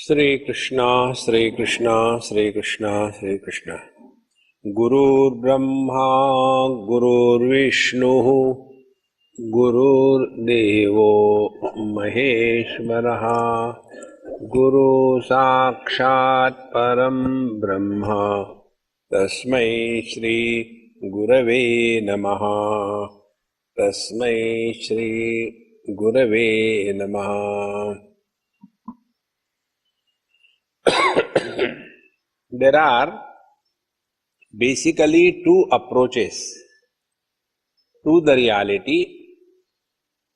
Shri Krishna, Shri Krishna, Shri Krishna, Shri Krishna. Gurur Brahma, Gurur Vishnu, Gurur Devo Maheshwaraha, Guru Sakshat Param Brahma, Tasmai Shri Gurave Namaha, Tasmai Shri Gurave Namaha. There are basically two approaches to the reality.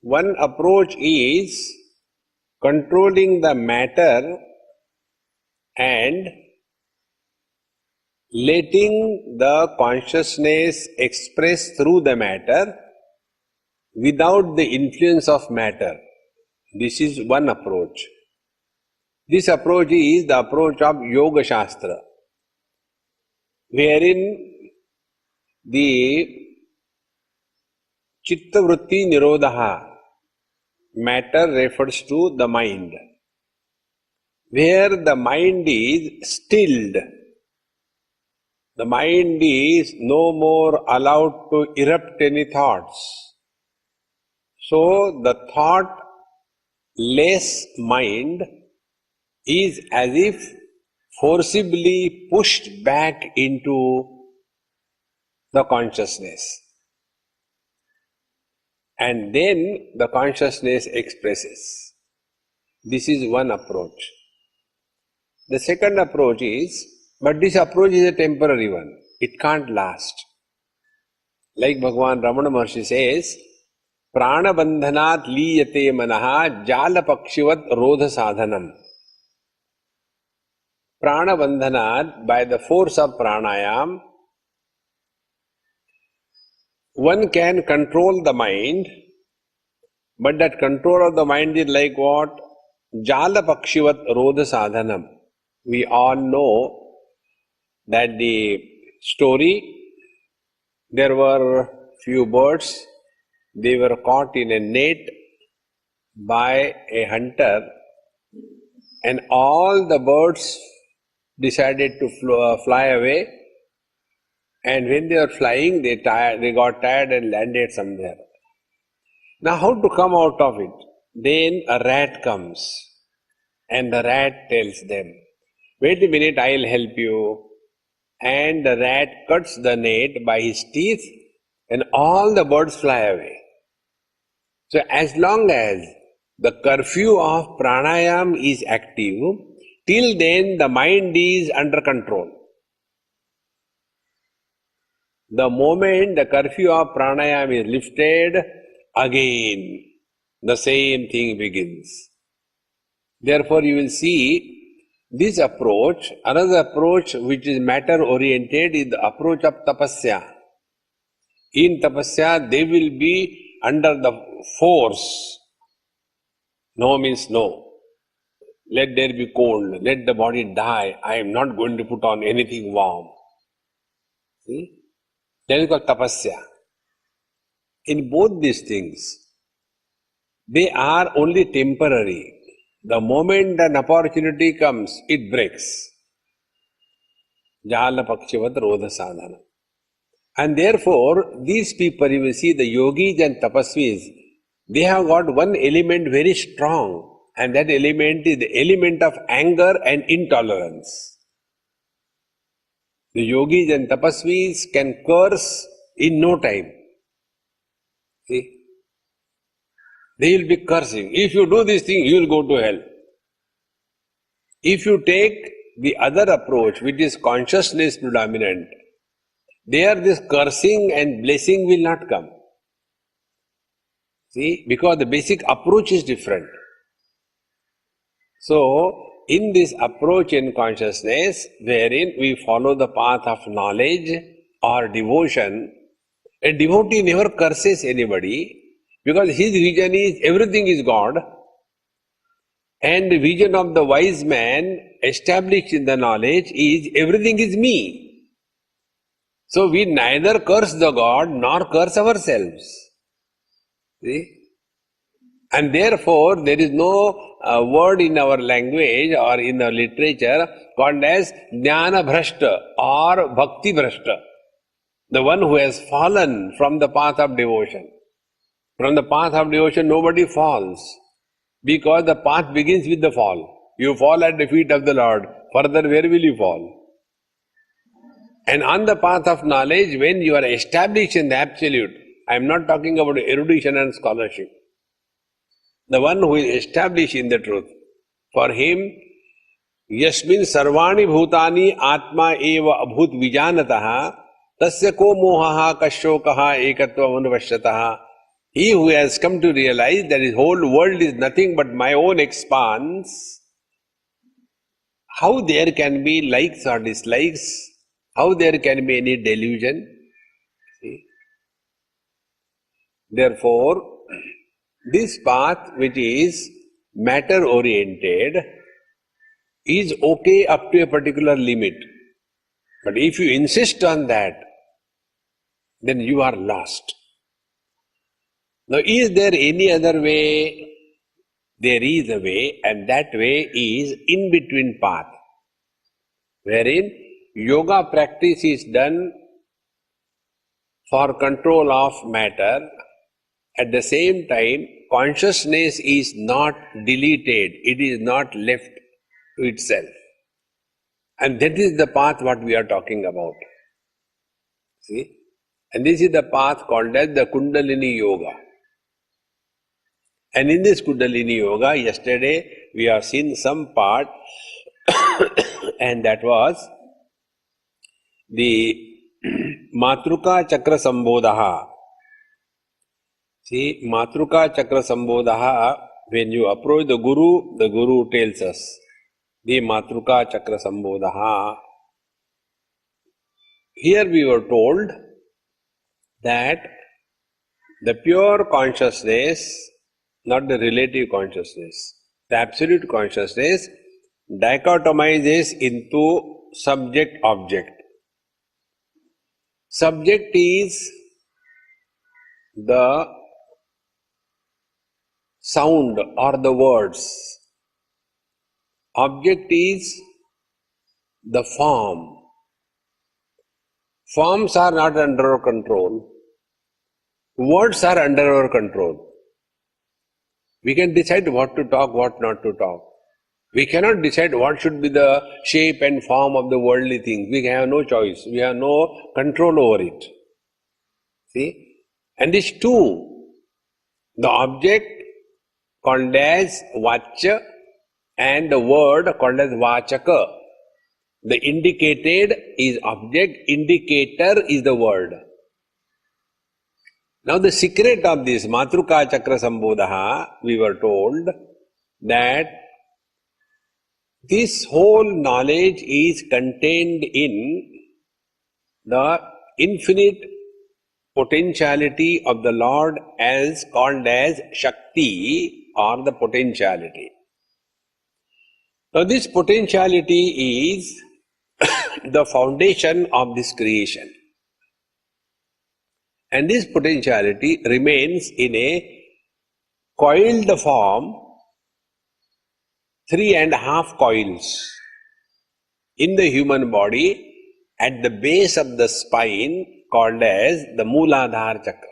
One approach is controlling the matter and letting the consciousness express through the matter without the influence of matter. This is one approach. This approach is the approach of Yoga Shastra, wherein the Chitta Vritti Nirodha, matter refers to the mind. Where the mind is stilled, the mind is no more allowed to erupt any thoughts. So the thought-less mind is as if forcibly pushed back into the consciousness. And then the consciousness expresses. This is one approach. The second approach is, but this approach is a temporary one. It can't last. Like Bhagavan Ramana Maharshi says, Prana bandhanat liyate manaha jala pakshivat rodha sadhanam. Prana bandhanat, by the force of pranayam, one can control the mind, but that control of the mind is like what? Jala pakshivat rodha sadhanam. We all know that the story, there were few birds, they were caught in a net by a hunter, and all the birds decided to fly away, and when they were flying, they got tired and landed somewhere. Now how to come out of it? Then a rat comes, and the rat tells them, wait a minute, I'll help you. And the rat cuts the net by his teeth, and all the birds fly away. So as long as the curfew of pranayam is active, till then the mind is under control. The moment the curfew of pranayam is lifted, again the same thing begins. Therefore you will see this approach, another approach which is matter oriented, is the approach of tapasya. In tapasya they will be under the force. No means no. Let there be cold, let the body die, I am not going to put on anything warm. See? That is called tapasya. In both these things, they are only temporary. The moment an opportunity comes, it breaks. Jala pakshivat rodha sadhana. And therefore, these people, you will see the yogis and tapasvis, they have got one element very strong, and that element is the element of anger and intolerance. The yogis and tapasvis can curse in no time. See? They will be cursing. If you do this thing, you will go to hell. If you take the other approach, which is consciousness predominant, there this cursing and blessing will not come. See, because the basic approach is different. So, in this approach in consciousness, wherein we follow the path of knowledge or devotion, a devotee never curses anybody, because his vision is everything is God, and the vision of the wise man established in the knowledge is everything is me. So we neither curse the God nor curse ourselves. See? And therefore, there is no word in our language or in our literature called as Jnana Bhrashta or Bhakti Bhrashta, the one who has fallen from the path of devotion. From the path of devotion, nobody falls, because the path begins with the fall. You fall at the feet of the Lord. Further, where will you fall? And on the path of knowledge, when you are established in the Absolute, I am not talking about erudition and scholarship. The one who is established in the truth, for him, yasmin sarvani bhutani atma eva abhut vijanataha tasya ko mohaha kashokaha ekatva manuvashyataha. He who has come to realize that his whole world is nothing but my own expanse, how there can be likes or dislikes? How there can be any delusion? See? Therefore, this path which is matter oriented is okay up to a particular limit. But if you insist on that, then you are lost. Now, is there any other way? There is a way, and that way is in-between path, wherein yoga practice is done for control of matter. At the same time, consciousness is not deleted, it is not left to itself. And that is the path what we are talking about. See? And this is the path called as the Kundalini Yoga. And in this Kundalini Yoga, yesterday we have seen some part and that was the Matruka Chakra Sambodha. See, Matruka Chakra Sambodha, when you approach the Guru tells us, the Matruka Chakra Sambodha. Here we were told that the pure consciousness, not the relative consciousness, the absolute consciousness dichotomizes into subject-object. Subject is the sound or the words. Object is the form. Forms are not under our control. Words are under our control. We can decide what to talk, what not to talk. We cannot decide what should be the shape and form of the worldly things. We have no choice. We have no control over it. See? And these two, the object called as Vacha and the word called as Vachaka. The indicated is object, indicator is the word. Now the secret of this Matruka Chakra Sambodha, we were told that this whole knowledge is contained in the infinite potentiality of the Lord as called as Shakti or the potentiality. Now this potentiality is the foundation of this creation. And this potentiality remains in a coiled form, 3.5 coils in the human body at the base of the spine called as the Mooladhara Chakra.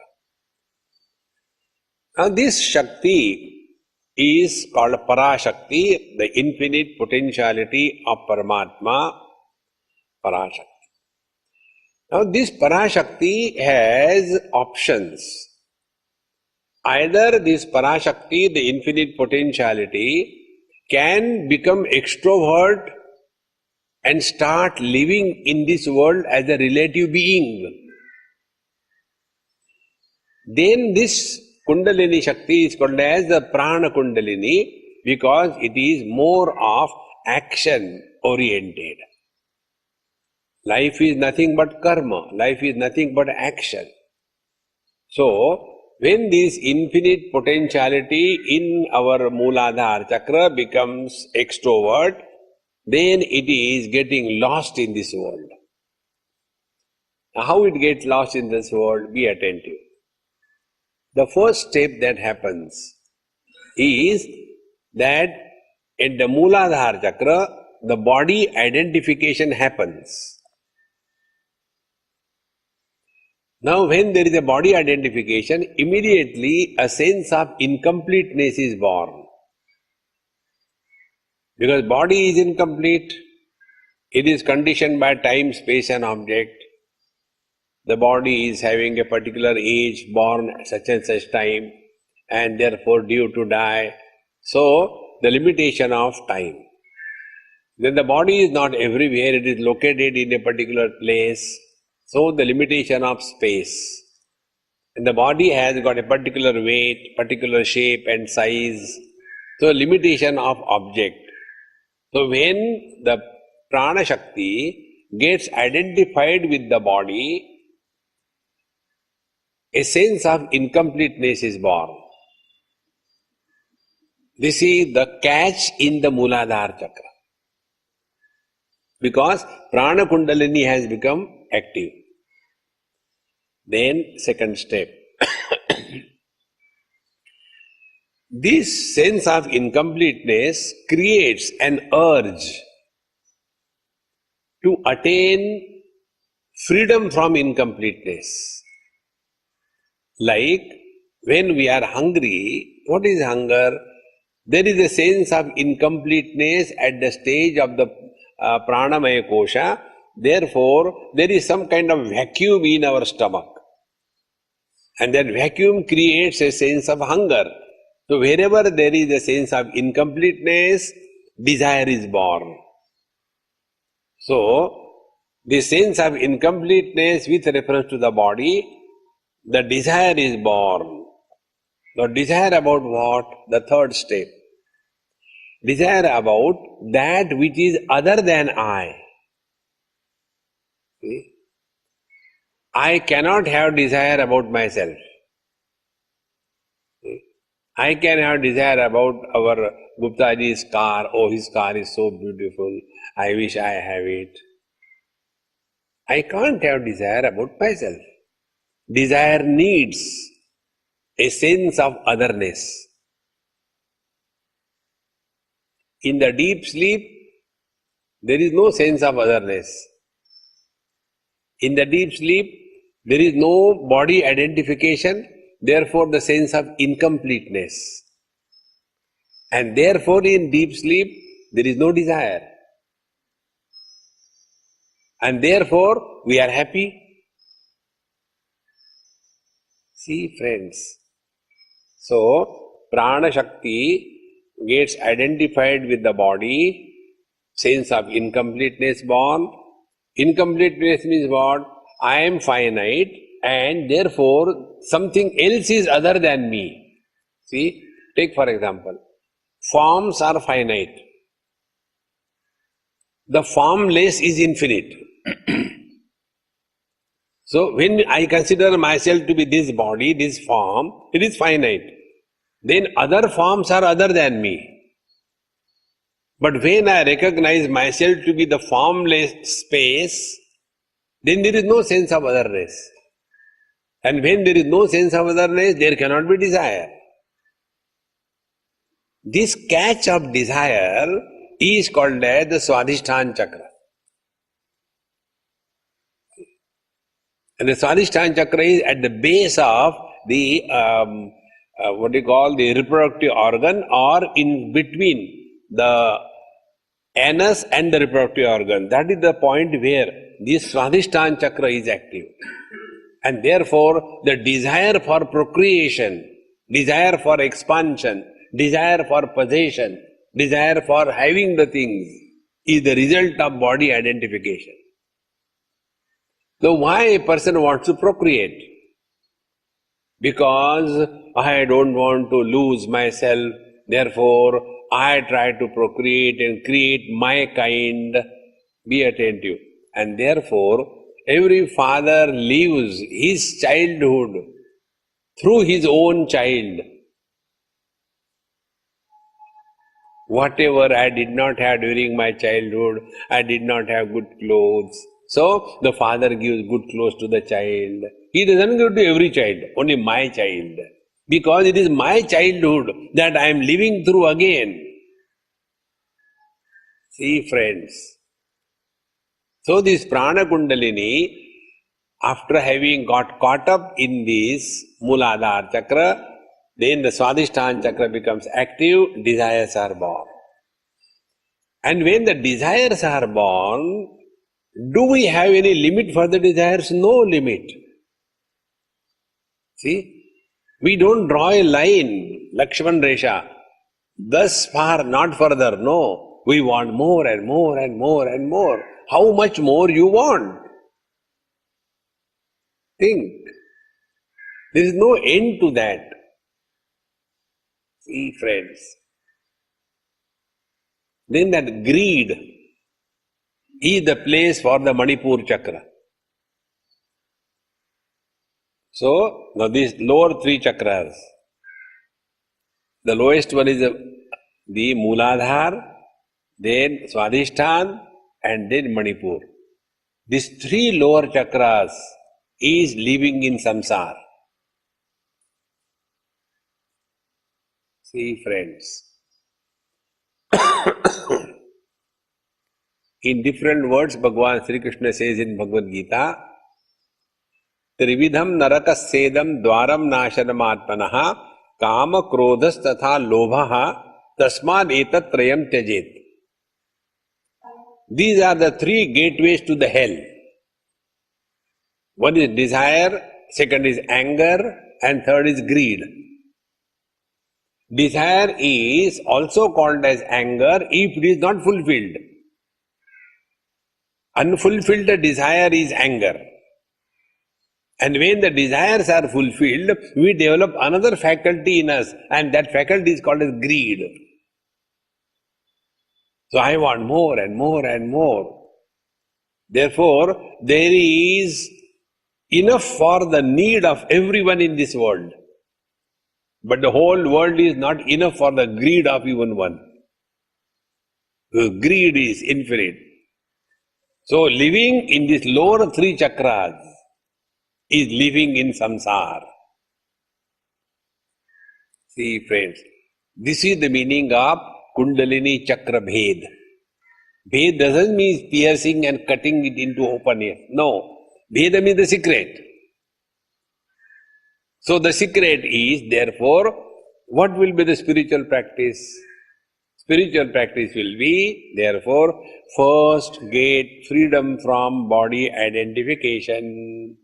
Now this Shakti is called Parashakti, the infinite potentiality of Paramatma, Parashakti. Now this Parashakti has options. Either this Parashakti, the infinite potentiality, can become extrovert and start living in this world as a relative being. Then this Kundalini Shakti is called as the Prana Kundalini because it is more of action oriented. Life is nothing but karma. Life is nothing but action. So, when this infinite potentiality in our Mooladhara Chakra becomes extrovert, then it is getting lost in this world. Now, how it gets lost in this world? Be attentive. The first step that happens, is that at the Mooladhara chakra, the body identification happens. Now, when there is a body identification, immediately a sense of incompleteness is born. Because body is incomplete, it is conditioned by time, space and object. The body is having a particular age, born at such and such time, and therefore due to die. So, the limitation of time. Then the body is not everywhere, it is located in a particular place. So, the limitation of space. And the body has got a particular weight, particular shape and size. So, limitation of object. So, when the prana shakti gets identified with the body, a sense of incompleteness is born. This is the catch in the Mooladhara chakra. Because prana kundalini has become active. Then, second step. This sense of incompleteness creates an urge to attain freedom from incompleteness. Like when we are hungry, what is hunger? There is a sense of incompleteness at the stage of the pranamaya kosha. Therefore, there is some kind of vacuum in our stomach. And that vacuum creates a sense of hunger. So wherever there is a sense of incompleteness, desire is born. So, the sense of incompleteness with reference to the body, the desire is born. Now, desire about what? The third step. Desire about that which is other than I. See? I cannot have desire about myself. See? I can have desire about our Guptaji's car. Oh, his car is so beautiful. I wish I have it. I can't have desire about myself. Desire needs a sense of otherness. In the deep sleep, there is no sense of otherness. In the deep sleep, there is no body identification, therefore the sense of incompleteness. And therefore in deep sleep, there is no desire. And therefore we are happy. See friends, so prana shakti gets identified with the body, sense of incompleteness born. Incompleteness means what? I am finite and therefore something else is other than me. See, take for example, forms are finite. The formless is infinite. So when I consider myself to be this body, this form, it is finite. Then other forms are other than me. But when I recognize myself to be the formless space, then there is no sense of otherness. And when there is no sense of otherness, there cannot be desire. This catch of desire is called as the Swadhisthana chakra. And the Swadhisthana chakra is at the base of the, the reproductive organ, or in between the anus and the reproductive organ. That is the point where this Swadhisthana chakra is active. And therefore, the desire for procreation, desire for expansion, desire for possession, desire for having the things is the result of body identification. So why a person wants to procreate? Because I don't want to lose myself, therefore I try to procreate and create my kind. Be attentive. And therefore, every father lives his childhood through his own child. Whatever I did not have during my childhood, I did not have good clothes. So, the father gives good clothes to the child. He doesn't give to every child, only my child. because it is my childhood that I am living through again. See, friends. So this Prana Kundalini, after having got caught up in this Mooladhara chakra, then the Swadhisthana chakra becomes active, desires are born. And when the desires are born, do we have any limit for the desires? No limit. See, we don't draw a line, Lakshman Resha, thus far, not further. No, we want more and more and more and more. How much more you want? Think. There is no end to that. See, friends. Then that greed is the place for the Manipur chakra. So, now these lower three chakras, the lowest one is the Mooladhara, then Swadhisthana, and then Manipur. These three lower chakras is living in samsara. See, friends. In different words, Bhagavan Sri Krishna says in Bhagavad Gita, Trividham narakassedam dwaram nashanam kama krodhas tatha lobha tasmad etat trayam tyajet. These are the three gateways to the hell. One is desire, second is anger, and third is greed. Desire is also called as anger if it is not fulfilled. Unfulfilled desire is anger. And when the desires are fulfilled, we develop another faculty in us, and that faculty is called as greed. So I want more and more and more. Therefore, there is enough for the need of everyone in this world. But the whole world is not enough for the greed of even one. The greed is infinite. So living in these lower three chakras is living in samsara. See, friends, this is the meaning of Kundalini Chakra Bhed. Bhed doesn't mean piercing and cutting it into open air. No. Bheda means the secret. So the secret is, therefore, what will be the spiritual practice? Spiritual practice will be, therefore, first get freedom from body identification.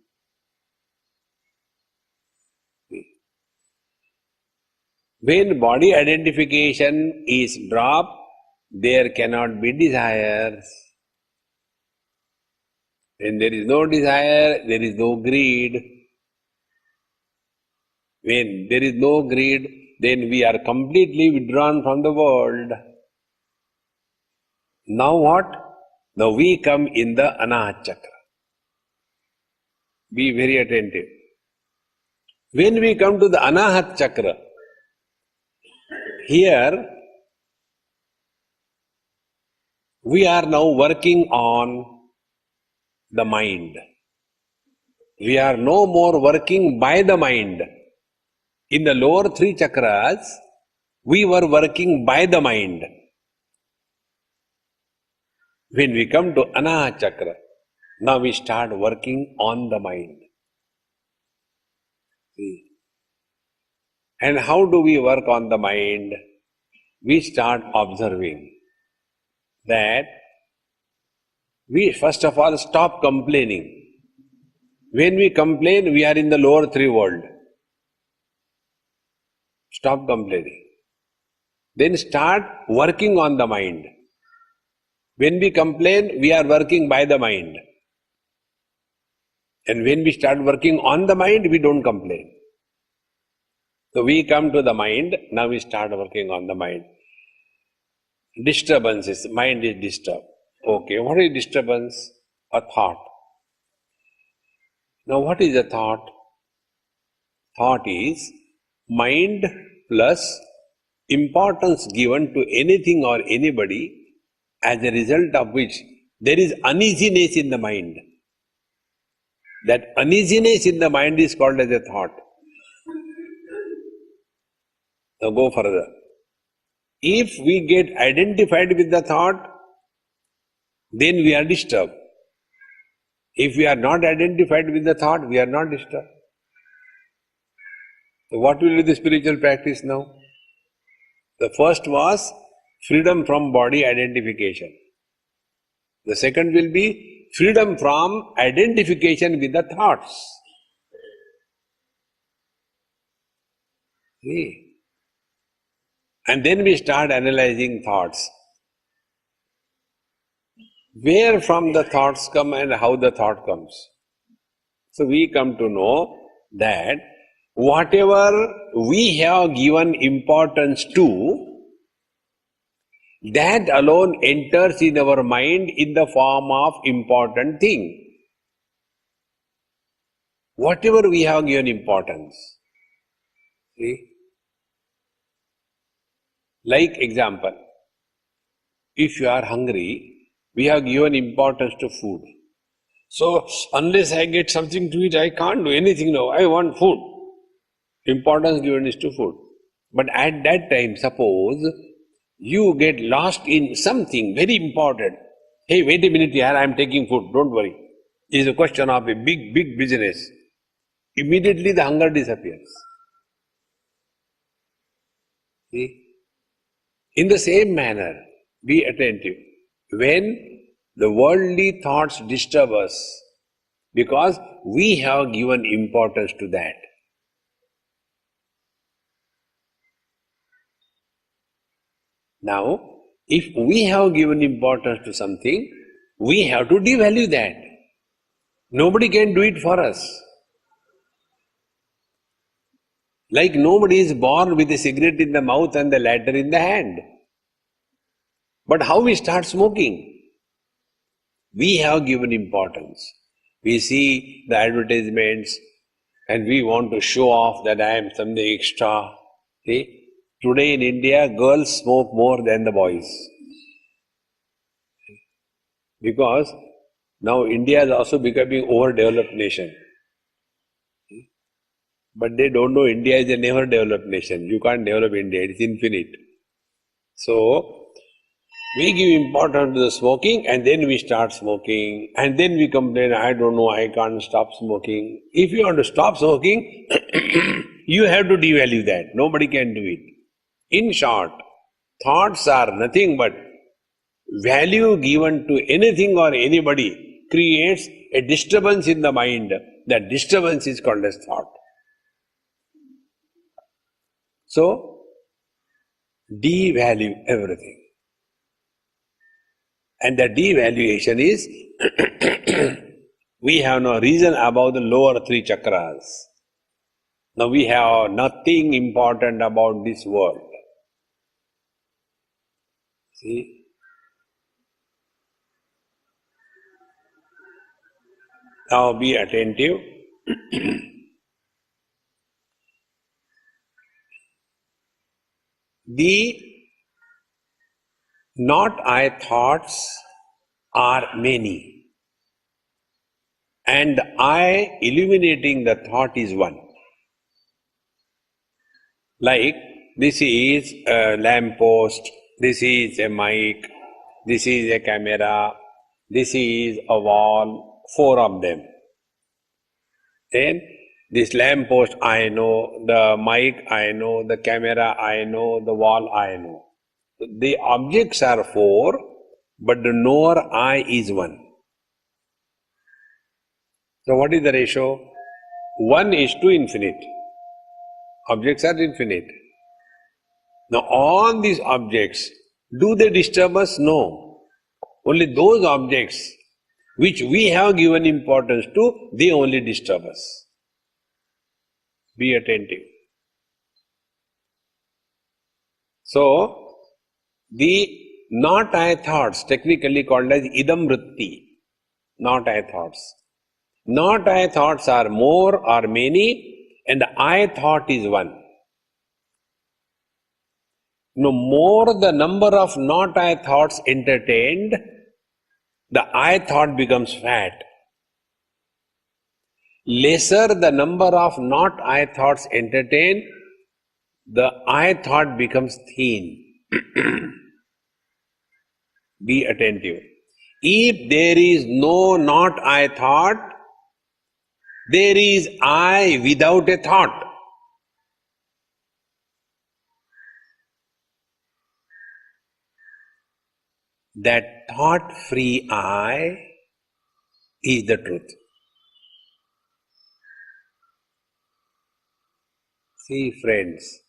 When body identification is dropped, there cannot be desires. When there is no desire, there is no greed. When there is no greed, then we are completely withdrawn from the world. Now what? Now we come in the Anahat Chakra. Be very attentive. When we come to the Anahat Chakra, here we are now working on the mind. We are no more working by the mind. In the lower three chakras, we were working by the mind. When we come to Anahat Chakra, now we start working on the mind. See? And how do we work on the mind? We start observing that we first of all stop complaining. When we complain, we are in the lower three world. Stop complaining. Then start working on the mind. When we complain, we are working by the mind. And when we start working on the mind, we don't complain. So we come to the mind, now we start working on the mind. Disturbances, mind is disturbed. Okay, what is disturbance? A thought. Now what is a thought? Thought is mind plus importance given to anything or anybody, as a result of which there is uneasiness in the mind. That uneasiness in the mind is called as a thought. Now go further. If we get identified with the thought, then we are disturbed. If we are not identified with the thought, we are not disturbed. So what will be the spiritual practice now? The first was freedom from body identification. The second will be freedom from identification with the thoughts. See? And then we start analyzing thoughts. Where from the thoughts come and how the thought comes. So we come to know that whatever we have given importance to, that alone enters in our mind in the form of important thing. Whatever we have given importance. See? Like example, if you are hungry, we have given importance to food. So, unless I get something to eat, I can't do anything now. I want food. Importance given is to food. But at that time, suppose you get lost in something very important. Hey, wait a minute here, I am taking food, don't worry. It is a question of a big business. Immediately the hunger disappears. See? In the same manner, be attentive. When the worldly thoughts disturb us, because we have given importance to that. Now, if we have given importance to something, we have to devalue that. Nobody can do it for us. Like nobody is born with a cigarette in the mouth and the lighter in the hand. But how we start smoking? We have given importance. We see the advertisements and we want to show off that I am something extra. See? Today in India, girls smoke more than the boys. Because now India is also becoming overdeveloped nation. But they don't know India is a never developed nation. You can't develop India, it is infinite. So, we give importance to the smoking and then we start smoking and then we complain, I don't know, I can't stop smoking. If you want to stop smoking, you have to devalue that. Nobody can do it. In short, thoughts are nothing but value given to anything or anybody creates a disturbance in the mind. That disturbance is called as thought. So, devalue everything. And the devaluation is, we have no reason about the lower three chakras. Now we have nothing important about this world. See? Now be attentive. The not I thoughts are many, and I illuminating the thought is one. Like this is a lamp post, this is a mic, this is a camera, this is a wall, 4 of them. Then this lamp post I know, the mic I know, the camera I know, the wall I know. The objects are 4, but the knower I is 1. So what is the ratio? 1 is to infinite. Objects are infinite. Now all these objects, do they disturb us? No. Only those objects which we have given importance to, they only disturb us. Be attentive. So, the not I thoughts, technically called as idam vritti, not I thoughts. Not I thoughts are more or many, and the I thought is 1. No more the number of not I thoughts entertained, the I thought becomes fat. Lesser the number of not I thoughts entertained, the I thought becomes thin. Be attentive. If there is no not I thought, there is I without a thought. That thought-free I is the truth. See, friends,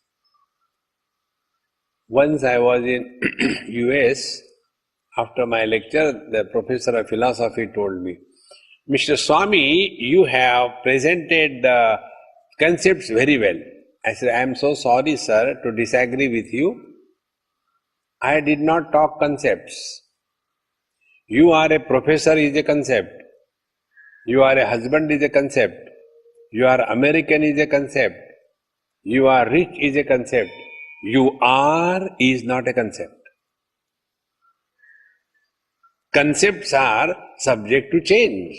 once I was in US, after my lecture, the professor of philosophy told me, Mr. Swami, you have presented the concepts very well. I said, I am so sorry, sir, to disagree with you. I did not talk concepts. You are a professor is a concept. You are a husband is a concept. You are American is a concept. You are rich is a concept. You are is not a concept. Concepts are subject to change.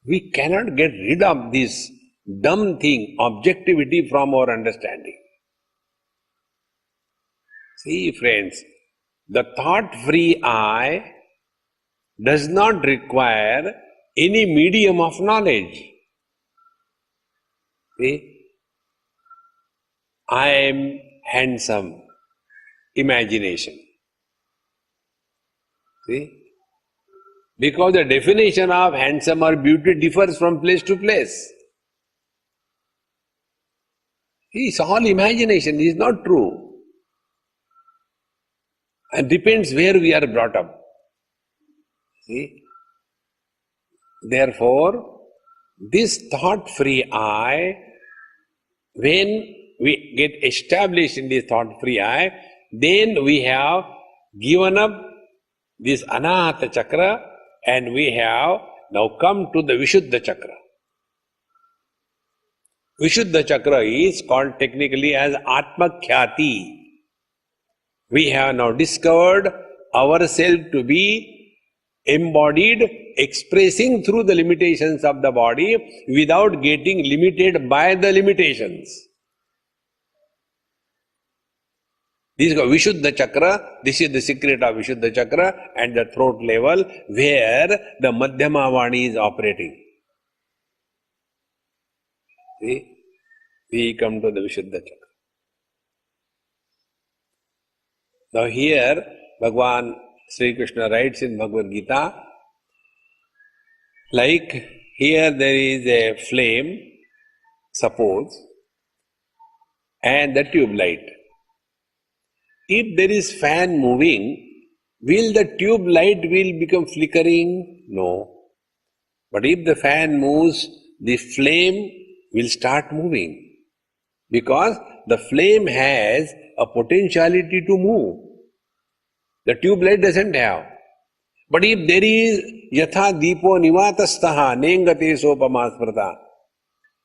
We cannot get rid of this dumb thing, objectivity, from our understanding. See, friends, the thought-free I does not require any medium of knowledge. See, I am handsome, imagination. See, because the definition of handsome or beauty differs from place to place. It's all imagination, it is not true. And depends where we are brought up. See? Therefore, this thought-free I, when we get established in this thought-free I, then we have given up this Anahata Chakra and we have now come to the Vishuddha Chakra. Vishuddha Chakra is called technically as Atmakhyati. We have now discovered ourselves to be embodied, expressing through the limitations of the body without getting limited by the limitations. This is called Vishuddha Chakra. This is the secret of Vishuddha Chakra at the throat level where the Madhyama Vani is operating. See? We come to the Vishuddha Chakra. Now here, Bhagavan Sri Krishna writes in Bhagavad Gita, like here there is a flame, suppose, and the tube light. If there is fan moving, will the tube light will become flickering? No. But if the fan moves, the flame will start moving. Because the flame has a potentiality to move. The tube light doesn't have. But if there is yatha deepo nivatastaha nengate sopama,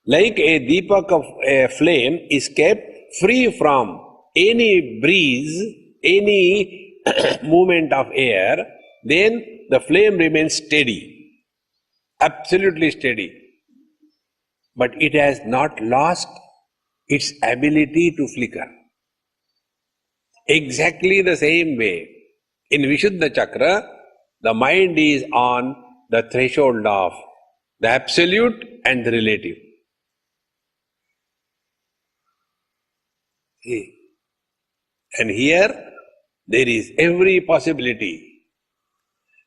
like a deepak of a flame is kept free from any breeze, any movement of air, then the flame remains steady, absolutely steady. But it has not lost its ability to flicker. Exactly the same way, in Vishuddha Chakra, the mind is on the threshold of the absolute and the relative. See? And here, there is every possibility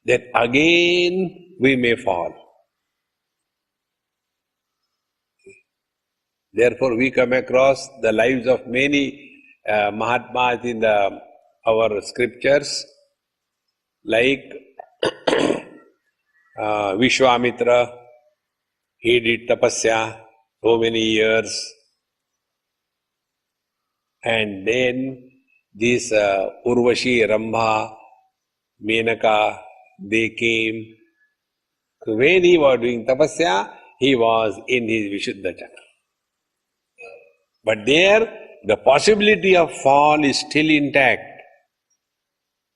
that again we may fall. Therefore, we come across the lives of many Mahatmas in our scriptures, like Vishwamitra. He did tapasya so many years, and then this Urvashi, Rambha, Menaka, they came. So when he was doing tapasya, he was in his Vishuddha Chakra. But there, the possibility of fall is still intact.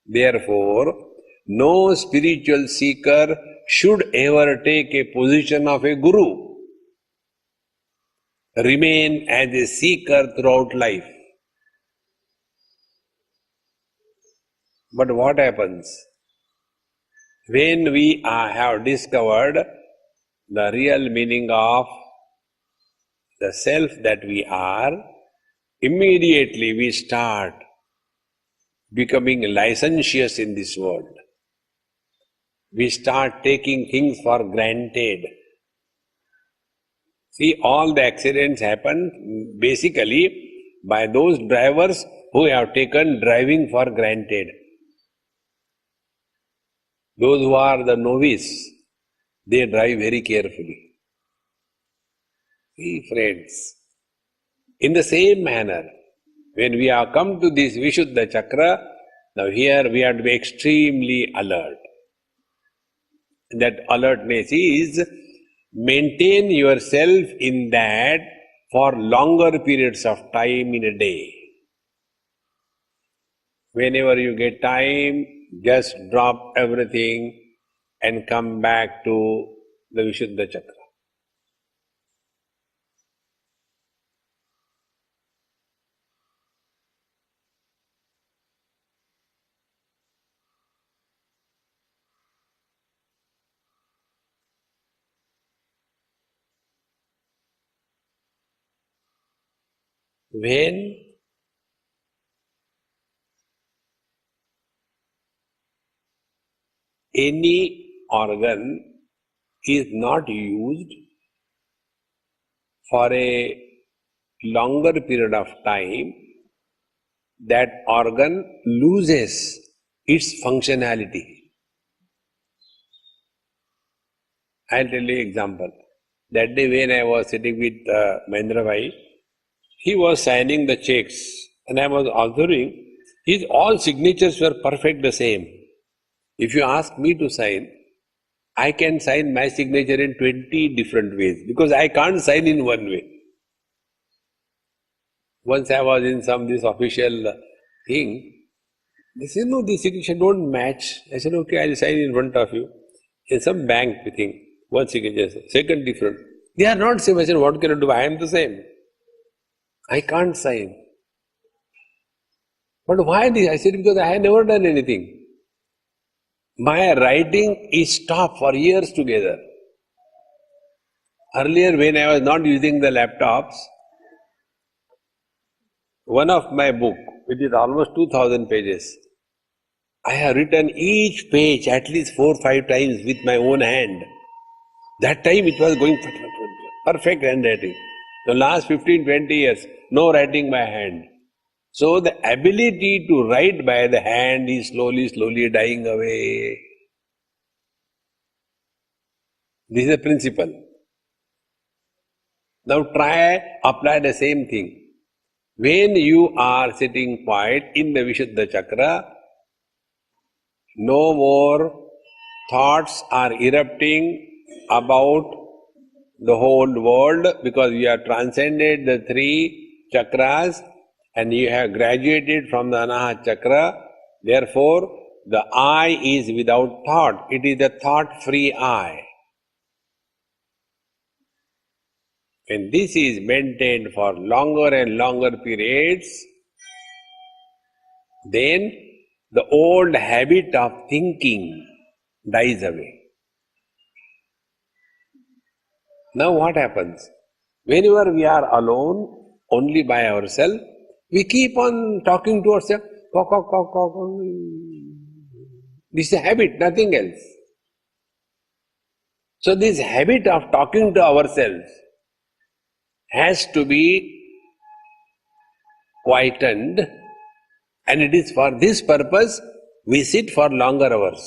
Therefore, no spiritual seeker should ever take a position of a guru. remain as a seeker throughout life. But what happens? When we have discovered the real meaning of the self that we are, immediately we start becoming licentious in this world. We start taking things for granted. See, all the accidents happen basically by those drivers who have taken driving for granted. Those who are the novice, they drive very carefully. See, friends, in the same manner, when we have come to this Vishuddha Chakra, now here we have to be extremely alert. That alertness is maintain yourself in that for longer periods of time in a day. Whenever you get time, just drop everything and come back to the Vishuddha Chakra. When any organ is not used for a longer period of time, that organ loses its functionality. I'll tell you an example. That day when I was sitting with Mahendra Bhai, he was signing the checks and I was observing his all signatures were perfect the same. If you ask me to sign, I can sign my signature in 20 different ways because I can't sign in one way. Once I was in this official thing, they said, no, the signature don't match. I said, okay, I'll sign in front of you. In some bank thing, one signature, second different. They are not same. I said, what can I do? I am the same. I can't sign. But why this? I said, because I have never done anything. My writing is stopped for years together. Earlier, when I was not using the laptops, one of my book, which is almost 2000 pages, I have written each page at least 4 or 5 times with my own hand. That time it was going perfect handwriting. The last 15-20 years, no writing by hand. So the ability to write by the hand is slowly dying away. This is the principle. Now try apply the same thing. When you are sitting quiet in the Vishuddha Chakra, no more thoughts are erupting about the whole world because you have transcended the 3 chakras and you have graduated from the Anahat Chakra. Therefore, the I is without thought. It is the thought-free I. When this is maintained for longer and longer periods, then the old habit of thinking dies away. Now what happens? Whenever we are alone, only by ourselves, we keep on talking to ourselves. This is a habit, nothing else. So this habit of talking to ourselves has to be quietened, and it is for this purpose we sit for longer hours.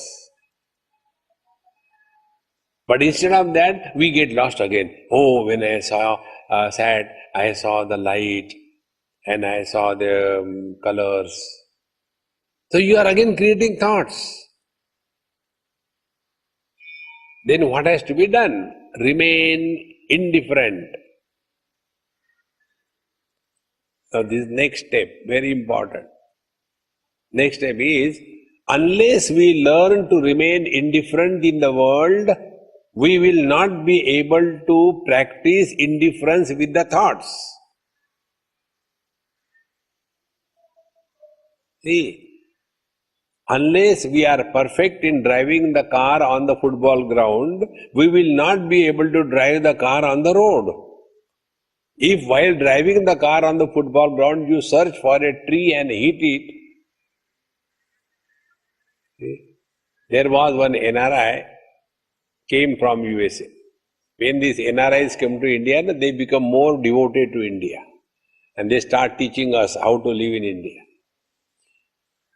But instead of that, we get lost again. Oh, when I sat, I saw the light and I saw the colors. So you are again creating thoughts. Then what has to be done? Remain indifferent. So this next step, very important. Next step is, unless we learn to remain indifferent in the world, we will not be able to practice indifference with the thoughts. See, unless we are perfect in driving the car on the football ground, we will not be able to drive the car on the road. If while driving the car on the football ground you search for a tree and hit it, there was one NRI came from USA. When these NRIs come to India, they become more devoted to India and they start teaching us how to live in India.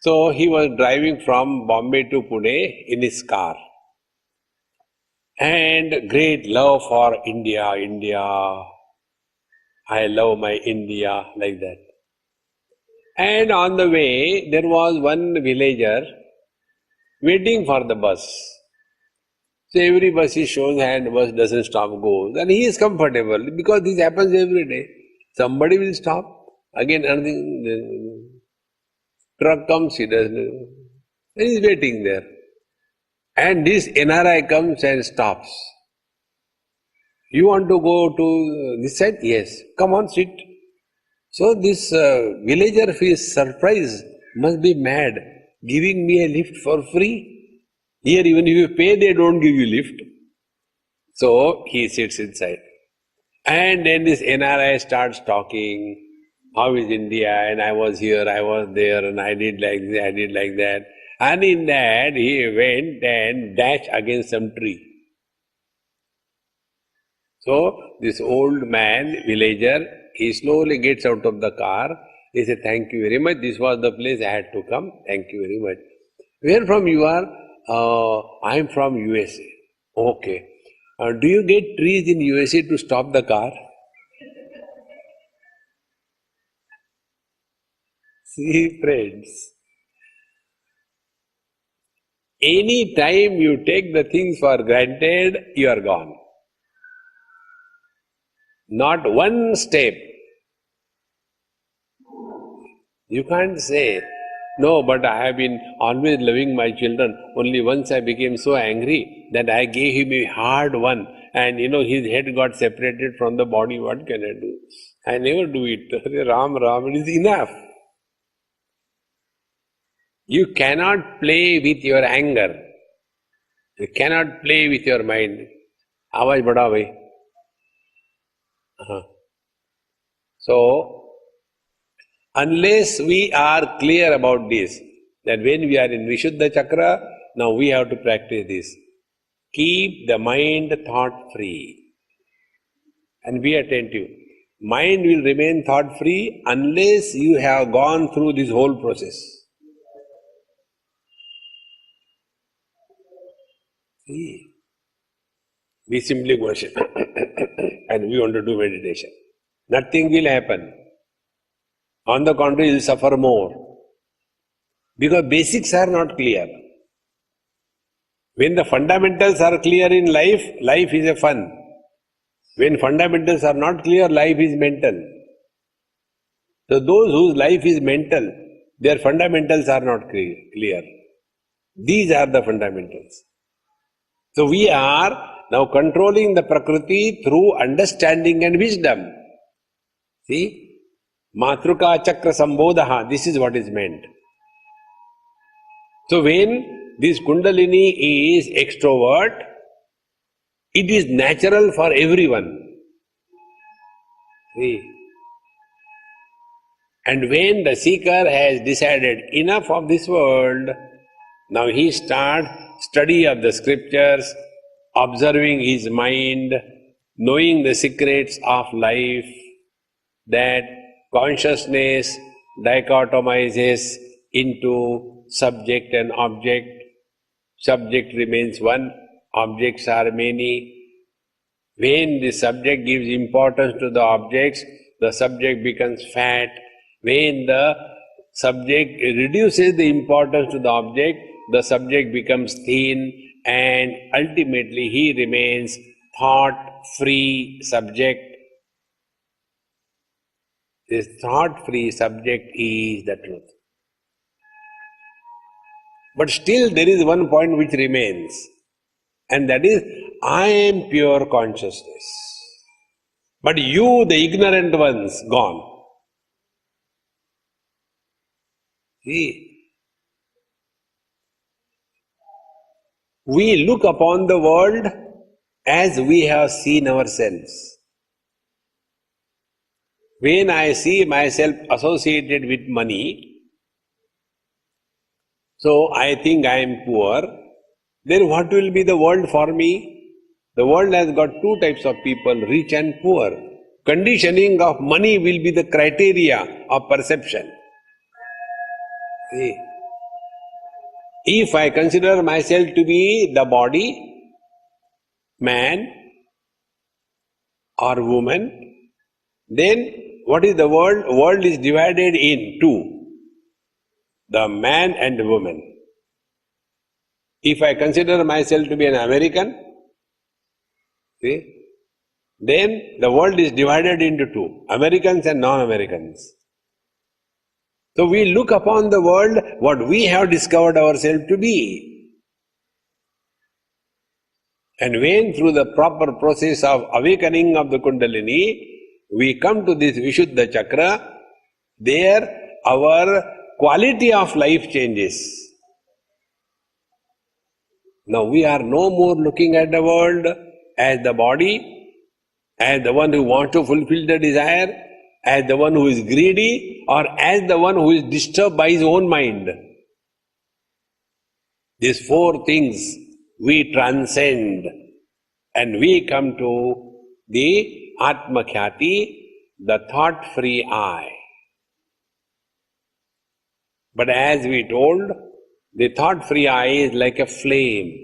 So he was driving from Bombay to Pune in his car. And great love for India, India, I love my India, like that. And on the way, there was one villager waiting for the bus. So every bus he shows hand, bus doesn't stop, goes. And he is comfortable because this happens every day. Somebody will stop, again another truck comes, he doesn't. And he is waiting there. And this NRI comes and stops. You want to go to this side? Yes. Come on, sit. So this villager feels surprised, must be mad, giving me a lift for free. Here even if you pay, they don't give you lift. So he sits inside. And then this NRI starts talking, how is India, and I was here, I was there, and I did like this, I did like that. And in that he went and dashed against some tree. So this old man, villager, he slowly gets out of the car. He said, thank you very much, this was the place I had to come, thank you very much. Where from you are? I am from USA. Okay. Do you get trees in USA to stop the car? See, friends, any time you take the things for granted, you are gone. Not one step. You can't say, no, but I have been always loving my children. Only once I became so angry that I gave him a hard one and his head got separated from the body. What can I do? I never do it. Ram, it is enough. You cannot play with your anger. You cannot play with your mind. Awaaz bada bhai. So, unless we are clear about this, that when we are in Vishuddha Chakra, now we have to practice this. Keep the mind thought-free and be attentive. Mind will remain thought-free unless you have gone through this whole process. See, we simply worship and we want to do meditation. Nothing will happen. On the contrary, you will suffer more. Because basics are not clear. When the fundamentals are clear in life, life is a fun. When fundamentals are not clear, life is mental. So those whose life is mental, their fundamentals are not clear. These are the fundamentals. So we are now controlling the Prakriti through understanding and wisdom. See? Matruka Chakra Sambodha, this is what is meant. So when this Kundalini is extrovert, it is natural for everyone. See? And when the seeker has decided enough of this world, now he starts study of the scriptures, observing his mind, knowing the secrets of life, that consciousness dichotomizes into subject and object. Subject remains one, objects are many. When the subject gives importance to the objects, the subject becomes fat. When the subject reduces the importance to the object, the subject becomes thin, and ultimately he remains thought-free subject. This thought-free subject is the truth. But still there is one point which remains, and that is I am pure consciousness. But you, the ignorant ones, gone. See, we look upon the world as we have seen ourselves. When I see myself associated with money, so I think I am poor, then what will be the world for me? The world has got two types of people, rich and poor. Conditioning of money will be the criteria of perception. See, if I consider myself to be the body, man or woman, then what is the world? World is divided in two, the man and the woman. If I consider myself to be an American, see, then the world is divided into two, Americans and non-Americans. So we look upon the world what we have discovered ourselves to be. And when through the proper process of awakening of the Kundalini, we come to this Vishuddha Chakra, there our quality of life changes. Now we are no more looking at the world as the body, as the one who wants to fulfill the desire, as the one who is greedy, or as the one who is disturbed by his own mind. These four things we transcend and we come to the Atma Khyati, the thought-free I. But as we told, the thought-free I is like a flame.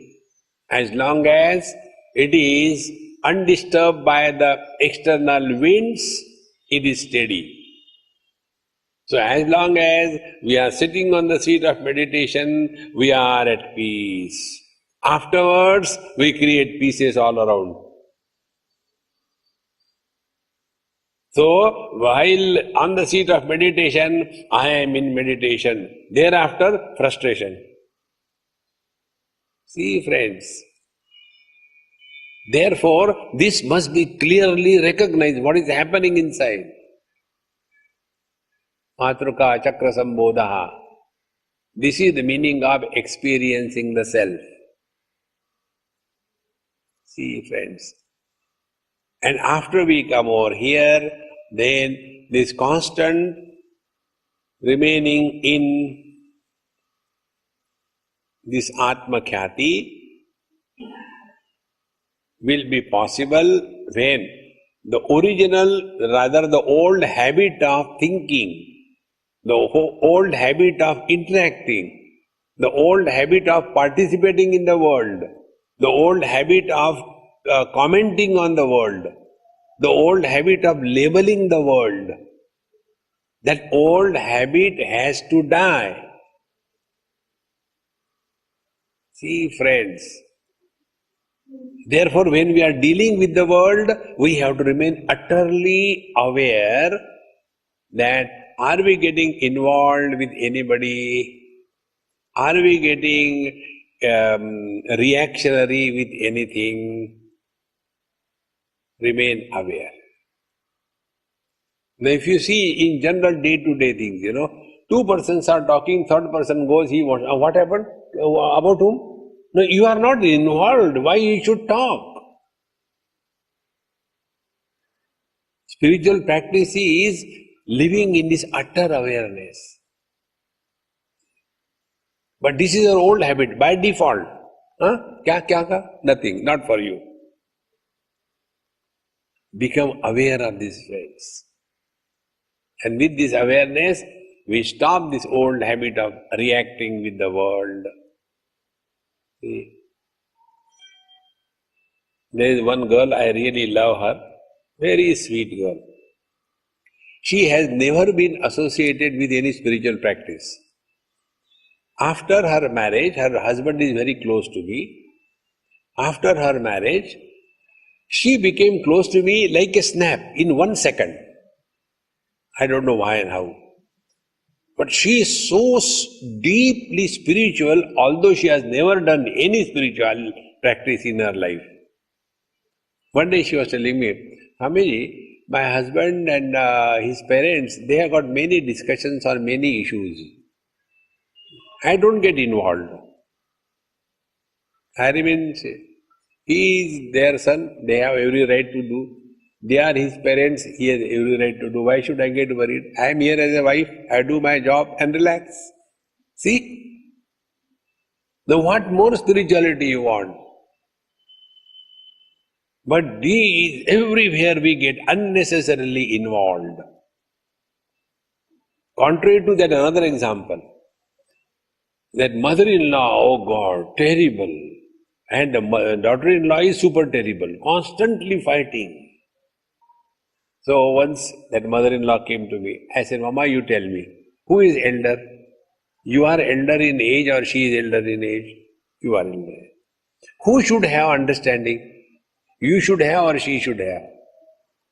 As long as it is undisturbed by the external winds, it is steady. So as long as we are sitting on the seat of meditation, we are at peace. Afterwards, we create pieces all around. So, while on the seat of meditation, I am in meditation. Thereafter, frustration. See, friends. Therefore, this must be clearly recognized, what is happening inside. Matruka Chakra Sambodha. This is the meaning of experiencing the self. See, friends. And after we come over here, then this constant remaining in this Atma Khyati will be possible when the original, rather the old habit of thinking, the old habit of interacting, the old habit of participating in the world, the old habit of commenting on the world, the old habit of labeling the world, that old habit has to die. See, friends, therefore when we are dealing with the world, we have to remain utterly aware that are we getting involved with anybody? Are we getting reactionary with anything? Remain aware. Now if you see in general day-to-day things, two persons are talking, third person goes, he wants, what happened? About whom? No, you are not involved. Why you should talk? Spiritual practice is living in this utter awareness. But this is our old habit, by default. Kya? Nothing, not for you. Become aware of this, friends. And with this awareness, we stop this old habit of reacting with the world. See? There is one girl, I really love her, very sweet girl. She has never been associated with any spiritual practice. After her marriage, her husband is very close to me. After her marriage, she became close to me like a snap in 1 second. I don't know why and how. But she is so deeply spiritual, although she has never done any spiritual practice in her life. One day she was telling me, Swamiji, my husband and his parents, they have got many discussions on many issues. I don't get involved. I remain, he is their son, they have every right to do. They are his parents, he has every right to do. Why should I get worried? I am here as a wife, I do my job and relax. See? Now what more spirituality you want? But these, everywhere we get unnecessarily involved. Contrary to that, another example. That mother-in-law, oh God, terrible. And the daughter-in-law is super terrible, constantly fighting. So once that mother-in-law came to me, I said, Mama, you tell me, who is elder? You are elder in age or she is elder in age? You are elder. Who should have understanding? You should have or she should have.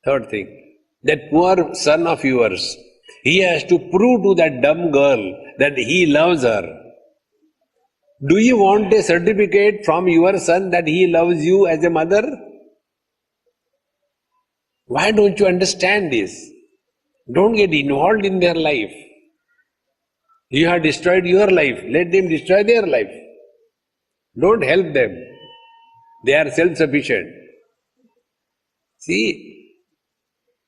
Third thing, that poor son of yours, he has to prove to that dumb girl that he loves her. Do you want a certificate from your son that he loves you as a mother? Why don't you understand this? Don't get involved in their life. You have destroyed your life. Let them destroy their life. Don't help them. They are self-sufficient. See,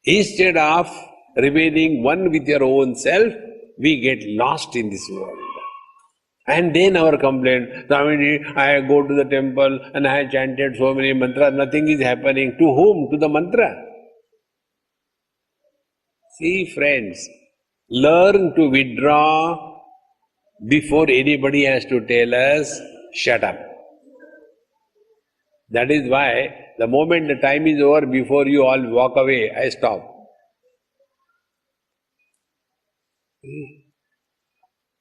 instead of remaining one with your own self, we get lost in this world. And then our complaint, Swamiji, I go to the temple and I have chanted so many mantras, nothing is happening. To whom? To the mantra. See, friends, learn to withdraw before anybody has to tell us, shut up. That is why the moment the time is over, before you all walk away, I stop.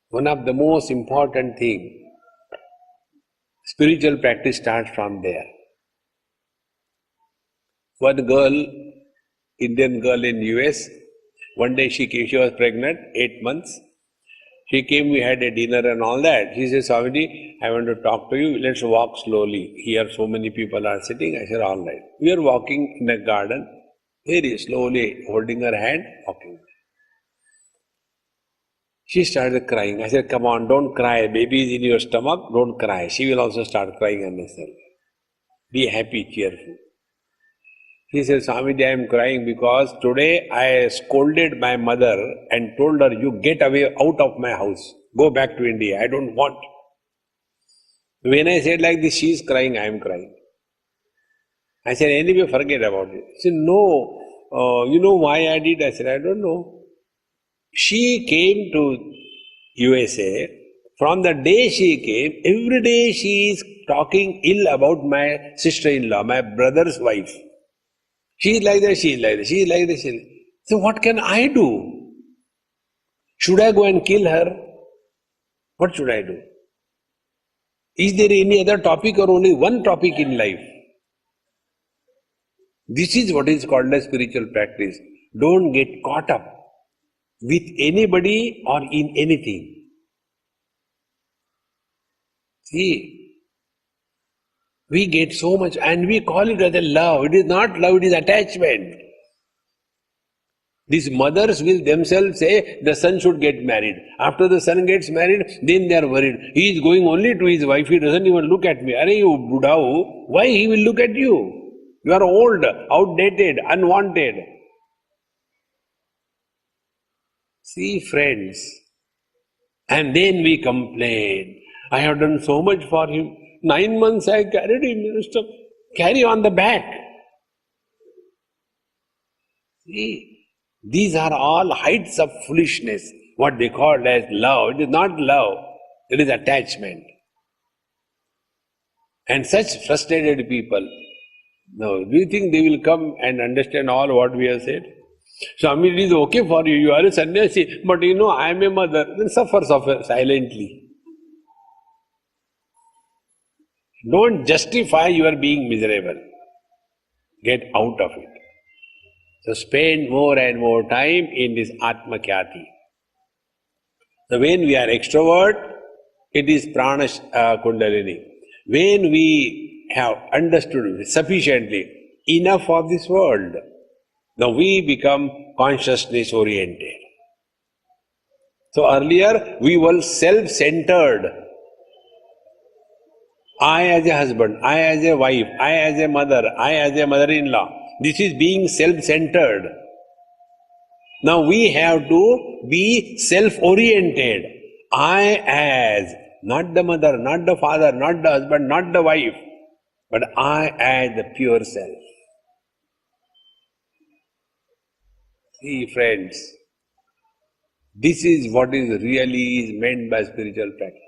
One of the most important thing, spiritual practice starts from there. One girl, Indian girl in US, one day she came, she was pregnant, 8 months. She came, we had a dinner and all that. She said, Swamiji, I want to talk to you, let's walk slowly. Here so many people are sitting. I said, all right. We are walking in a garden, very slowly, holding her hand, walking. She started crying. I said, come on, don't cry. Baby is in your stomach, don't cry. She will also start crying on herself. Be happy, cheerful. He said, Swamiji, I am crying because today I scolded my mother and told her, you get away out of my house. Go back to India. I don't want. When I said like this, she is crying, I am crying. I said, anyway, forget about it. She said, no, you know why I did? I said, I don't know. She came to USA. From the day she came, every day she is talking ill about my sister-in-law, my brother's wife. She is like that, she is like that, she is like this. So what can I do? Should I go and kill her? What should I do? Is there any other topic or only one topic in life? This is what is called a spiritual practice. Don't get caught up with anybody or in anything. See, we get so much and we call it as a love. It is not love, it is attachment. These mothers will themselves say the son should get married. After the son gets married, then they are worried. He is going only to his wife, he doesn't even look at me. Are you Buddha? Why he will look at you? You are old, outdated, unwanted. See, friends. And then we complain. I have done so much for him. 9 months I carried him. Carry on the back. See, these are all heights of foolishness. What they call as love. It is not love. It is attachment. And such frustrated people, now, do you think they will come and understand all what we have said? So, I mean, it is okay for you. You are a sannyasi, but you know, I am a mother. Then suffer silently. Don't justify your being miserable. Get out of it. So spend more and more time in this Atma Khyati. So when we are extrovert, it is Prana Kundalini. When we have understood sufficiently, enough of this world. Now we become consciousness oriented. So earlier we were self-centered. I as a husband, I as a wife, I as a mother, I as a mother-in-law. This is being self-centered. Now we have to be self-oriented. I as, not the mother, not the father, not the husband, not the wife, but I as the pure self. See friends, this is what is really is meant by spiritual practice.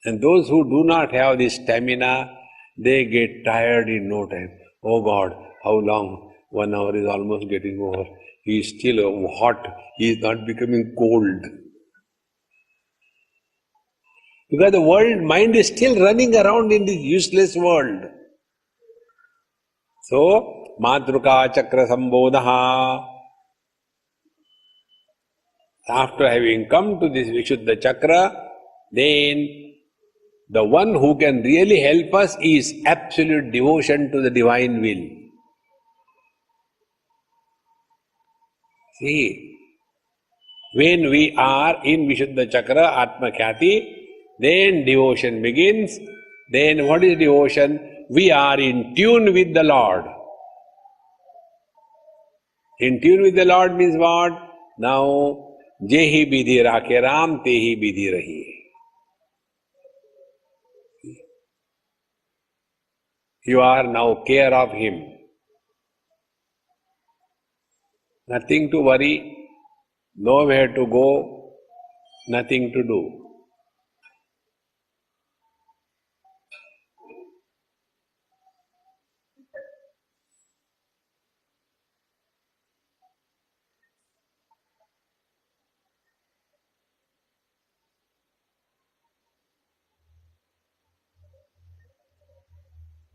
And those who do not have this stamina, they get tired in no time. Oh God, how long? 1 hour is almost getting over. He is still hot. He is not becoming cold. Because the world mind is still running around in this useless world. So, Madruka Chakra Sambodha. After having come to this Vishuddha Chakra, then the one who can really help us is absolute devotion to the divine will. See, when we are in Vishuddha Chakra, Atma Khyati, then devotion begins. Then what is devotion? We are in tune with the Lord. In tune with the Lord means what? Now, Jehi Bidhi Rakhe Ram, Tehi Bidhi Rahi. You are now care of him. Nothing to worry, nowhere to go, nothing to do.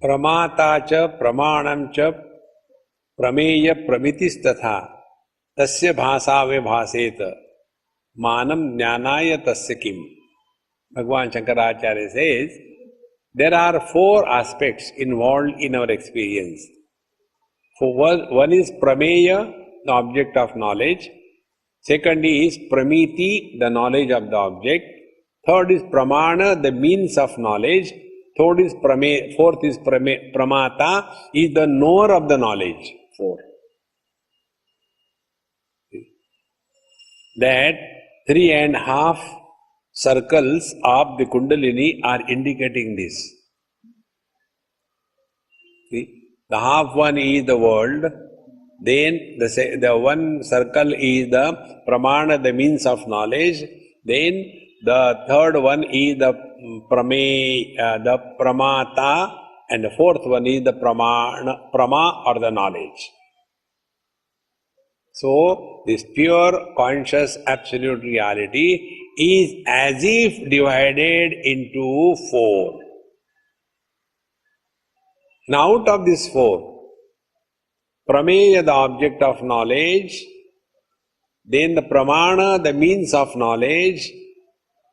Pramata cha pramanam cha prameya pramitis-tatha tasya bhasave bhaseta manam jnanaya tasya kim. Bhagavan Shankaracharya says, there are 4 aspects involved in our experience. One is prameya, the object of knowledge. Second is pramiti, the knowledge of the object. Third is pramana, the means of knowledge. Fourth is pramata, is the knower of the knowledge. 4. That 3.5 circles of the Kundalini are indicating this. See? The half one is the world, then the one circle is the pramana, the means of knowledge, then the third one is the the pramata, and the fourth one is the prama or the knowledge. So, this pure, conscious, absolute reality is as if divided into 4. Now, out of these 4, prameya, the object of knowledge, then the pramana, the means of knowledge,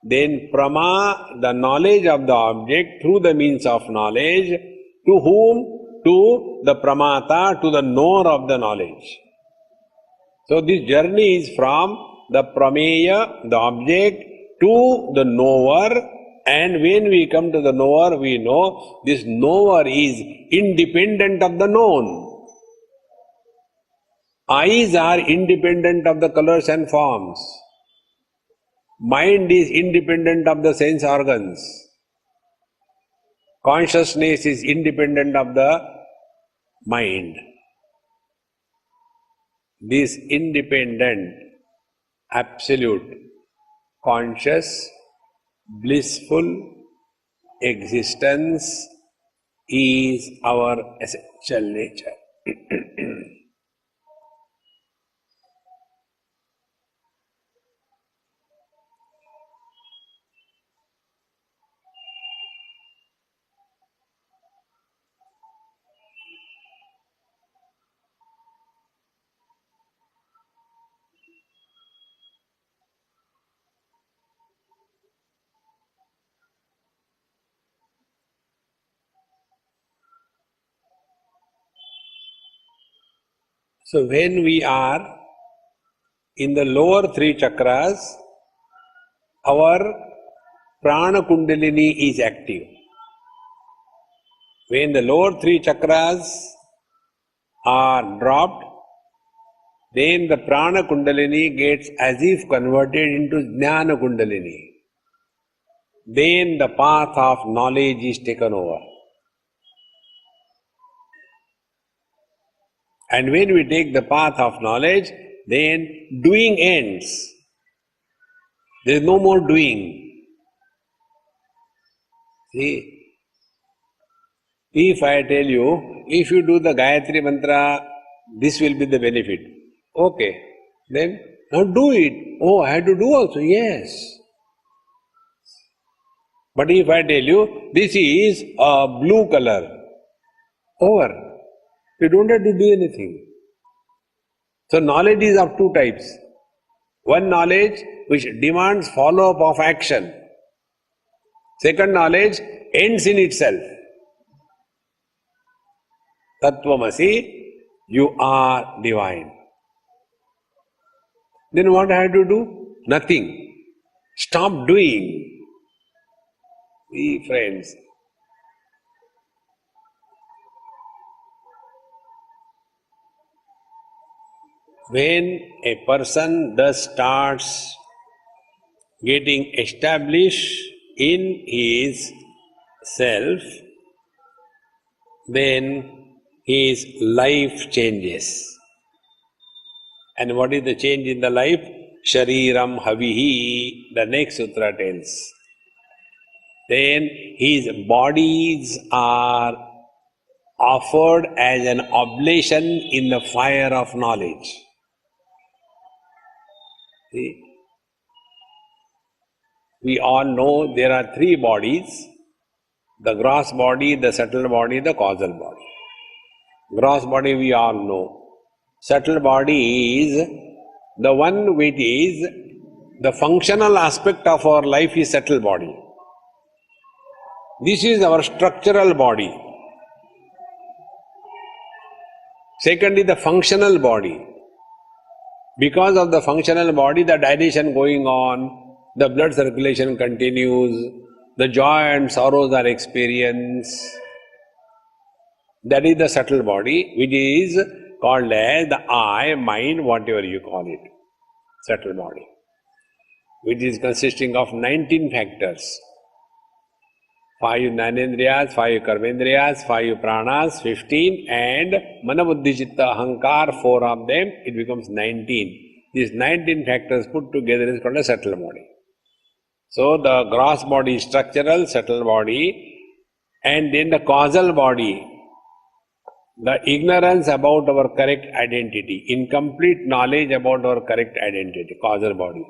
then prama, the knowledge of the object through the means of knowledge, to whom? To the pramata, to the knower of the knowledge. So this journey is from the prameya, the object, to the knower, and when we come to the knower, we know this knower is independent of the known. Eyes are independent of the colors and forms. Mind is independent of the sense organs. Consciousness is independent of the mind. This independent, absolute, conscious, blissful existence is our essential nature. So when we are in the lower three chakras, our prana kundalini is active. When the lower three chakras are dropped, then the prana kundalini gets as if converted into jnana kundalini. Then the path of knowledge is taken over. And when we take the path of knowledge, then doing ends. There is no more doing. See, if I tell you, if you do the Gayatri Mantra, this will be the benefit. Okay, then now do it. Oh, I have to do also. Yes. But if I tell you, this is a blue color, over. You don't have to do anything. So knowledge is of two types. One knowledge which demands follow-up of action. Second knowledge ends in itself. Tattvamasi, you are divine. Then what I have to do? Nothing. Stop doing. See, friends, when a person thus starts getting established in his self, then his life changes. And what is the change in the life? Shariram havihi, the next sutra tells. Then his bodies are offered as an oblation in the fire of knowledge. See? We all know there are three bodies: the gross body, the subtle body, the causal body. Gross body we all know. Subtle body is the one which is the functional aspect of our life is subtle body. This is our structural body. Second is the functional body. Because of the functional body, the digestion going on, the blood circulation continues, the joy and sorrows are experienced. That is the subtle body, which is called as the I, mind, whatever you call it, subtle body, which is consisting of 19 factors. 5 Jnanendriyas, 5 Karmendriyas, 5 Pranas, 15, and Mana Buddhi Chitta Ahankar, 4 of them, it becomes 19. These 19 factors put together is called a subtle body. So the gross body is structural, subtle body, and then the causal body, the ignorance about our correct identity, incomplete knowledge about our correct identity, causal body.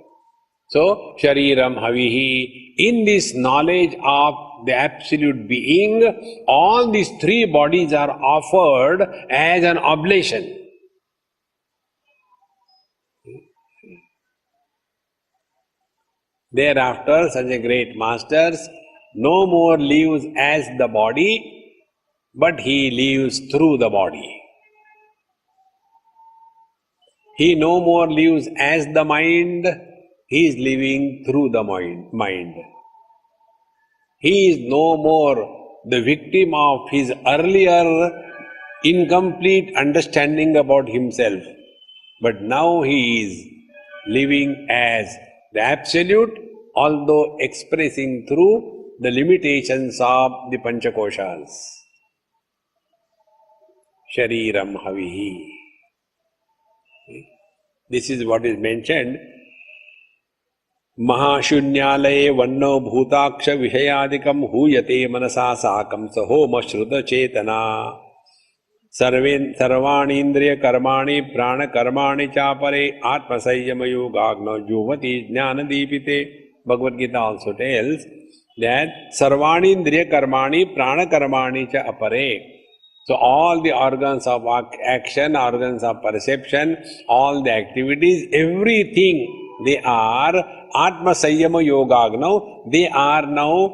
So, Shariram Havihi, in this knowledge of the absolute being, all these three bodies are offered as an oblation. Thereafter, such a great master no more lives as the body, but he lives through the body. He no more lives as the mind, he is living through the mind. He is no more the victim of his earlier incomplete understanding about himself, but now he is living as the absolute, although expressing through the limitations of the Panchakoshas. Shariram Havihi. This is what is mentioned. Mahashunyalaye vanno bhutaksha vishayadikam huyate manasa sakam sahoma shruta chetana sarvanindriya karmani prana karmani chapare atma sayyama yogagna juvati jnana deepite. Bhagavad Gita also tells that sarvanindriya karmani prana karmani cha apare. So all the organs of action, organs of perception, all the activities, everything, they are Atma Sayyama Yogagna, they are now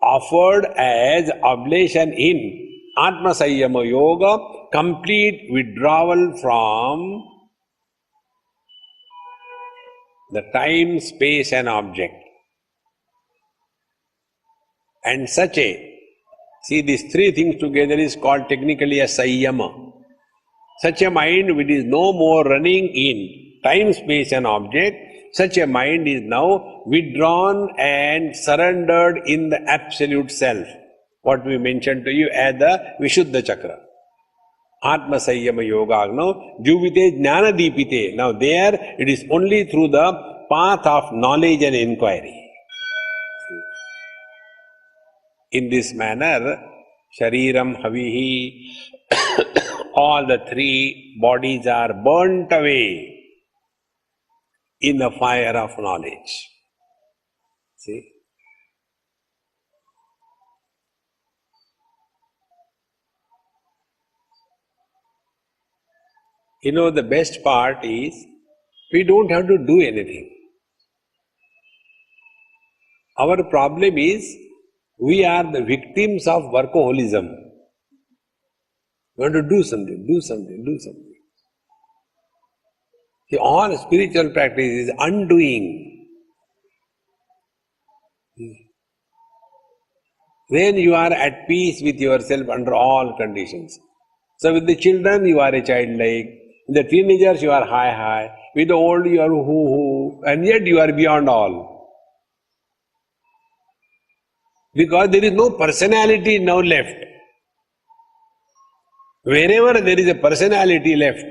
offered as oblation in Atma Sayyama Yoga complete withdrawal from the time, space and object. And such a, see, these three things together is called technically a Sayyama. Such a mind which is no more running in time, space and object, such a mind is now withdrawn and surrendered in the absolute self. What we mentioned to you as the Vishuddha Chakra. Atma Sayyama Yogagno, Juvite Jnana Deepite. Now there it is only through the path of knowledge and inquiry. In this manner, Shariram Havihi, all the three bodies are burnt away in the fire of knowledge. See? You know, the best part is, we don't have to do anything. Our problem is, we are the victims of workaholism. We want to do something, do something, do something. See, all spiritual practice is undoing. Then you are at peace with yourself under all conditions. So with the children you are a childlike, with the teenagers you are high, with the old you are hoo, and yet you are beyond all. Because there is no personality now left. Wherever there is a personality left,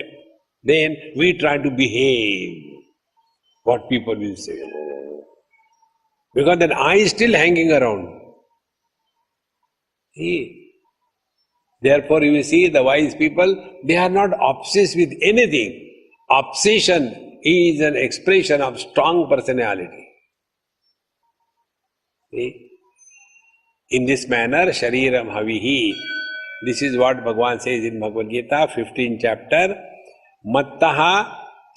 then we try to behave what people will say. Because that I is still hanging around. See? Therefore you see the wise people, they are not obsessed with anything. Obsession is an expression of strong personality. See? In this manner, Shariram Havihi, this is what Bhagavan says in Bhagavad Gita, 15th chapter, Mattaha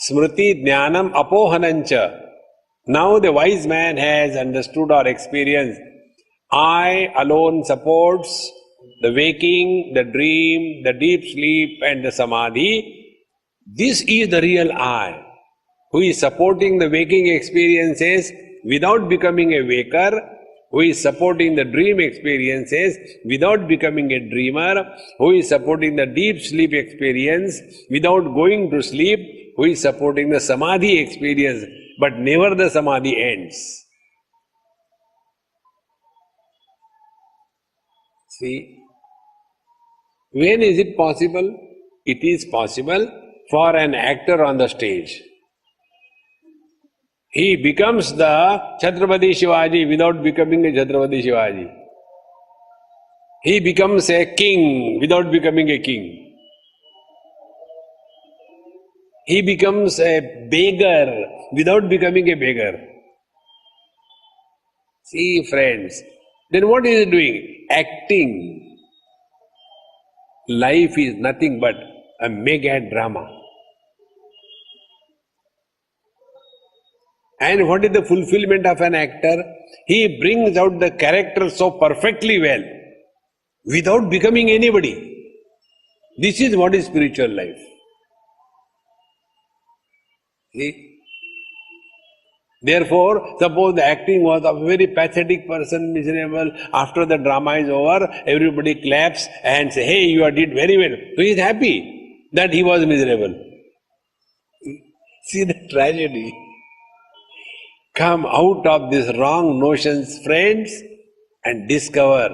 Smriti Jnanam Apohanancha. Now the wise man has understood or experienced, I alone supports the waking, the dream, the deep sleep and the samadhi. This is the real I, who is supporting the waking experiences without becoming a waker, who is supporting the dream experiences without becoming a dreamer, who is supporting the deep sleep experience without going to sleep, who is supporting the samadhi experience, but never the samadhi ends. See? When is it possible? It is possible for an actor on the stage. He becomes the Chhatrapati Shivaji without becoming a Chhatrapati Shivaji. He becomes a king without becoming a king. He becomes a beggar without becoming a beggar. See, friends, then what is he doing? Acting. Life is nothing but a mega drama. And what is the fulfillment of an actor? He brings out the character so perfectly well, without becoming anybody. This is what is spiritual life. See? Therefore, suppose the acting was of a very pathetic person, miserable, after the drama is over, everybody claps and say, hey, you did very well. So he is happy that he was miserable. See the tragedy. Come out of these wrong notions, friends, and discover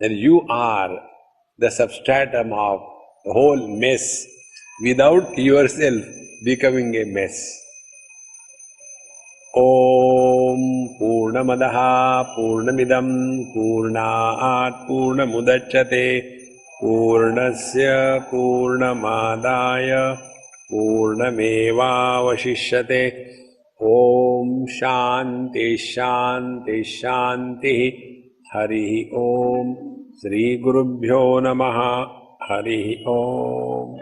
that you are the substratum of the whole mess without yourself becoming a mess. Om Purnamadaha Purnamidam Purnaat Purnamudachyate Purnasya Purnamadaya Purnameva Vashishyate. Om Shanti Shanti Shanti. Hari Om. Sri Gurubhyo Namaha. Hari Om.